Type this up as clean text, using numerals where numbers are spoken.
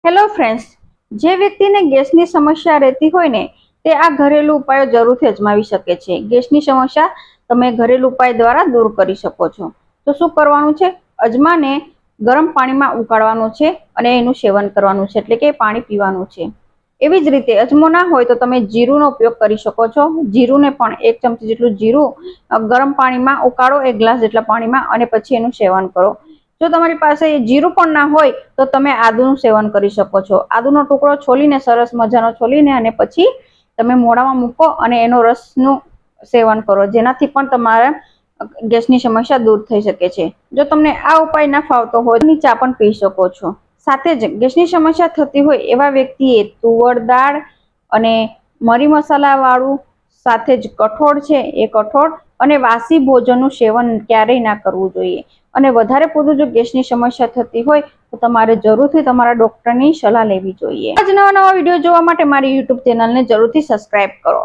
Hello friends, જે વ્યક્તિને ગેસની સમસ્યા રહેતી હોય ને તે આ ઘરેલું ઉપાયો જરૂરથી અજમાવી શકે છે. ગેસની સમસ્યા તમે ઘરેલું ઉપાય દ્વારા દૂર કરી શકો છો. તો શું કરવાનું છે? અજમાને ગરમ પાણીમાં ઉકાળવાનું છે અને એનું સેવન કરવાનું છે, એટલે કે પાણી પીવાનું છે. એવી જ રીતે અજમો ના હોય તો તમે જીરુંનો ઉપયોગ કરી શકો છો. જીરુંને પણ 1 ચમચી જેટલું જીરું ગરમ પાણીમાં ઉકાળો, 1 ગ્લાસ જેટલા પાણીમાં, અને પછી એનું સેવન કરો. જો તમારી પાસે જીરું પણ ના હોય તો તમે આદુનું સેવન કરી શકો છો. આદુનો ટુકડો છોલીને, સરસ મજાનો છોલીને, અને પછી તમે મોઢામાં મૂકો અને એનો રસનું સેવન કરો, જેનાથી પણ તમારા ગેસની સમસ્યા દૂર થઈ શકે છે. જો તમને આ ઉપાય ના ફાવતો હોય તો ચા પણ પી શકો છો. સાથે જ ગેસની સમસ્યા થતી હોય એવા વ્યક્તિએ તુવર દાળ અને મરી મસાલા વાળું, સાથે જ કઠોળ છે એ કઠોળ અને વાસી ભોજનનું સેવન ક્યારેય ના કરવું જોઈએ. અને વધારે પડતું જો ગેસની સમસ્યા થતી હોય તો તમારે જરૂરથી તમારા ડોક્ટરની સલાહ લેવી જોઈએ. આજ નવા વિડીયો જોવા માટે મારી યુટ્યુબ ચેનલને જરૂરથી સબસ્ક્રાઇબ કરો.